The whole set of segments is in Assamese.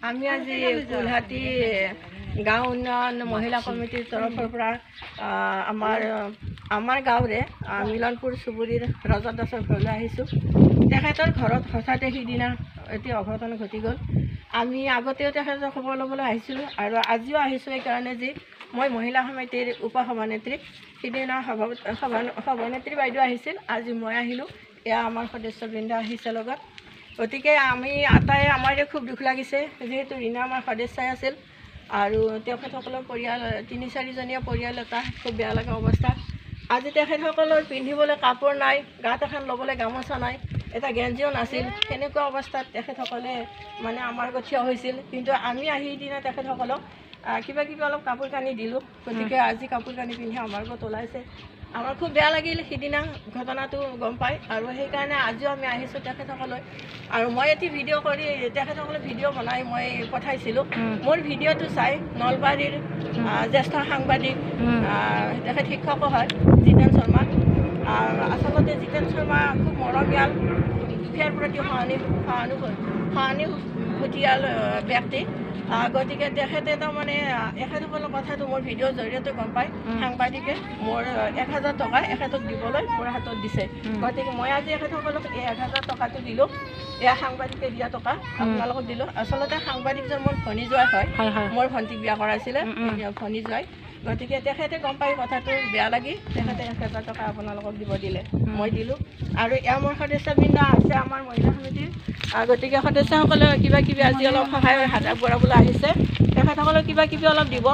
আমি আজি কুলহাটী গাঁও উন্নয়ন মহিলা কমিটিৰ তৰফৰ পৰা আমাৰ গাঁৱৰে মিলনপুৰ চুবুৰীৰ ৰজত দাসৰ ঘৰলৈ আহিছোঁ। তেখেতৰ ঘৰত হঠাতে সিদিনা এটি অঘটন ঘটি গ'ল। আমি আগতেও তেখেতৰ খবৰ ল'বলৈ আহিছিলোঁ আৰু আজিও আহিছোঁ এইকাৰণে যে মই মহিলা সমিতিৰ উপসভানেত্ৰী, সিদিনা সভানেত্ৰী বাইদেউ আহিছিল, আজি মই আহিলোঁ। এয়া আমাৰ সদস্যবৃন্দ আহিছে লগত। গতিকে আমি আটাই আমাৰে খুব দুখ লাগিছে, যিহেতু ৰীণা আমাৰ সদস্যাই আছিল আৰু তেখেতসকলৰ পৰিয়াল ৩-৪জনীয়া পৰিয়াল, এটা খুব বেয়া লগা অৱস্থা। আজি তেখেতসকলৰ পিন্ধিবলৈ কাপোৰ নাই, গাত এখন ল'বলৈ গামোচা নাই, এটা গেঞ্জিও নাছিল। সেনেকুৱা অৱস্থাত তেখেতসকলে মানে আমাৰ আগত থিয় হৈছিল। কিন্তু আমি আহি দিনা তেখেতসকলক কিবা কিবি অলপ কাপোৰ কানি দিলোঁ। গতিকে আজি কাপোৰ কানি পিন্ধি আমাৰ আগত ওলাইছে। আমাৰ খুব বেয়া লাগিল সিদিনা ঘটনাটো গম পাই, আৰু সেইকাৰণে আজিও আমি আহিছোঁ তেখেতসকলৈ। আৰু মই এটি ভিডিঅ' কৰি তেখেতসকলে ভিডিঅ' বনাই মই পঠাইছিলোঁ। মোৰ ভিডিঅ'টো চাই নলবাৰীৰ জ্যেষ্ঠ সাংবাদিক, তেখেত শিক্ষকো হয়, জিতেন শৰ্মা। আচলতে জিতেন শৰ্মা খুব মৰমীয়াল, দুখীয়াৰ প্ৰতি সহানুভূতিশীল ব্যক্তি। গতিকে তেখেতে তাৰমানে এখেতসকলৰ কথাটো মোৰ ভিডিঅ'ৰ জৰিয়তে গম পায়। সাংবাদিকে মোৰ ১,০০০ টকা এখেতক দিবলৈ মোৰ হাতত দিছে। গতিকে মই আজি এখেতসকলক এই ১,০০০ টকাটো দিলোঁ। এয়া সাংবাদিকে দিয়া টকা আপোনালোকক দিলোঁ। আচলতে সাংবাদিকজন মোৰ ভনী জোৱাই হয়, মোৰ ভণ্টিক বিয়া কৰাইছিলে ভনী জোৱাই। গতিকে তেখেতে গম পাই কথাটো বেয়া লাগি তেখেতে ১,০০০ টকা আপোনালোকক দিব দিলে, মই দিলোঁ। আৰু এয়া মোৰ সদস্যবৃন্দ আছে আমাৰ মহিলা সমিতিৰ। গতিকে সদস্যসকলে কিবা কিবি আজি অলপ সহায়ৰ হাত আগবঢ়াবলৈ আহিছে, তেখেতসকলক কিবা কিবি অলপ দিব।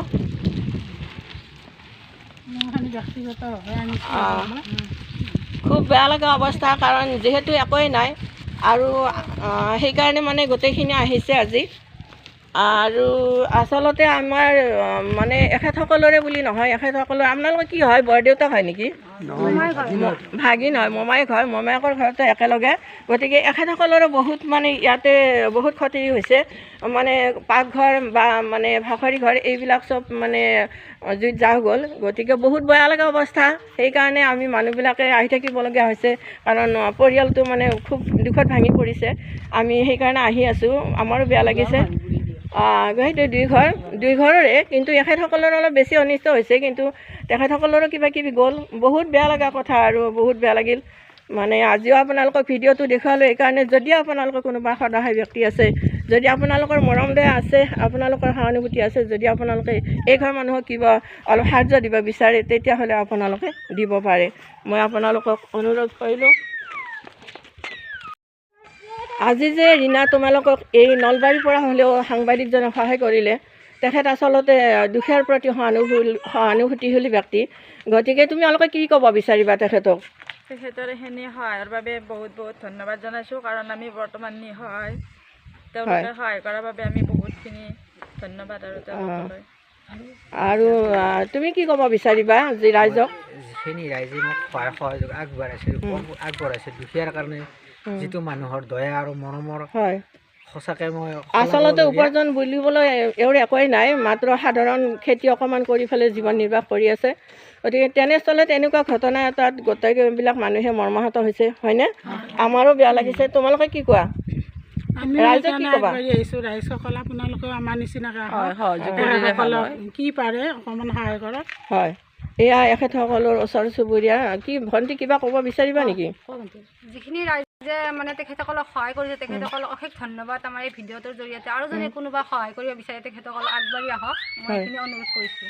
খুব বেয়া লগা অৱস্থা, কাৰণ যিহেতু একোৱেই নাই আৰু সেইকাৰণে মানে গোটেইখিনি আহিছে আজি। আৰু আচলতে আমাৰ মানে এখেতসকলৰে বুলি নহয়, এখেতসকলৰ আপোনালোকৰ কি হয়, বৰদেউতাক হয় নেকি? ভাগিন হয়, মোমায়েক হয়, মোমায়েকৰ ঘৰতে একেলগে। গতিকে এখেতসকলৰো বহুত মানে ইয়াতে বহুত ক্ষতি হৈছে। মানে পাকঘৰ বা মানে ভাখৰি ঘৰ এইবিলাক চব মানে জুইত জাহ গ'ল। গতিকে বহুত বেয়া লগা অৱস্থা। সেইকাৰণে আমি মানুহবিলাকে আহি থাকিবলগীয়া হৈছে, কাৰণ পৰিয়ালটো মানে খুব দুখত ভাঙি পৰিছে। আমি সেইকাৰণে আহি আছোঁ, আমাৰো বেয়া লাগিছে। সেইটো দুই ঘৰৰে, কিন্তু এখেতসকলৰ অলপ বেছি অনিষ্ট হৈছে, কিন্তু তেখেতসকলৰো কিবা কিবি গ'ল। বহুত বেয়া লগা কথা আৰু বহুত বেয়া লাগিল। মানে আজিও আপোনালোকক ভিডিঅ'টো দেখুৱালোঁ এইকাৰণে, যদি আপোনালোকৰ কোনোবা সদস্য ব্যক্তি আছে, যদি আপোনালোকৰ মৰম দয়া আছে, আপোনালোকৰ সহানুভূতি আছে, যদি আপোনালোকে এই ঘৰ মানুহক কিবা অলপ সাহাৰ্য দিব বিচাৰে, তেতিয়াহ'লে আপোনালোকে দিব পাৰে। মই আপোনালোকক অনুৰোধ কৰিলোঁ। আজি যে ৰীণা তোমালোকক এই নলবাৰীৰ পৰা হ'লেও সাংবাদিকজনে সহায় কৰিলে, তেখেত আচলতে দুখীয়াৰ প্ৰতি সহানুভূতিশীল ব্যক্তি। গতিকে তোমালোকে কি ক'ব বিচাৰিবা তেখেতক? তেখেতৰ এইখিনি সহায়ৰ বাবে বহুত বহুত ধন্যবাদ জনাইছোঁ, কাৰণ আমি বৰ্তমান নিসহায়। তেওঁলোকে সহায় কৰাৰ বাবে আমি বহুতখিনি ধন্যবাদ। আৰু তুমি কি ক'ব বিচাৰিবা যে ৰাইজক? যিখিনি ৰাইজে মোক সহায় সহযোগ আগবঢ়াইছে দুখীয়াৰ কাৰণে, যিটো মানুহৰ দয়া আৰু মৰমৰ, হয় সঁচাকৈ মই আচলতে উপাৰ্জন বুলিবলৈ এওঁৰ একোৱেই নাই, মাত্ৰ সাধাৰণ খেতি অকণমান কৰি পেলাই জীৱন নিৰ্বাহ কৰি আছে। গতিকে তেনেস্থলত এনেকুৱা ঘটনা এটাত গোটেইবিলাক মানুহে মৰ্মাহত হৈছে, হয়নে? আমাৰো বেয়া লাগিছে। তোমালোকে কি কোৱা? ৰাইজক কি ক'বা? ৰাইজসকল আপোনালোকেও আমাৰ নিচিনাকৈ কি পাৰে অকণমান সহায় কৰক। হয়, এয়া এখেতসকলৰ ওচৰ চুবুৰীয়া। কি ভণ্টি কিবা ক'ব বিচাৰিবা নেকি? যিখিনি ৰাইজে মানে তেখেতসকলক সহায় কৰিছে, তেখেতসকলক অশেষ ধন্যবাদ। আমাৰ এই ভিডিঅ'টোৰ জৰিয়তে আৰু যদি কোনোবা সহায় কৰিব বিচাৰে তেখেতসকলক আগবাঢ়ি আহক, মই এইখিনি অনুৰোধ কৰিছোঁ।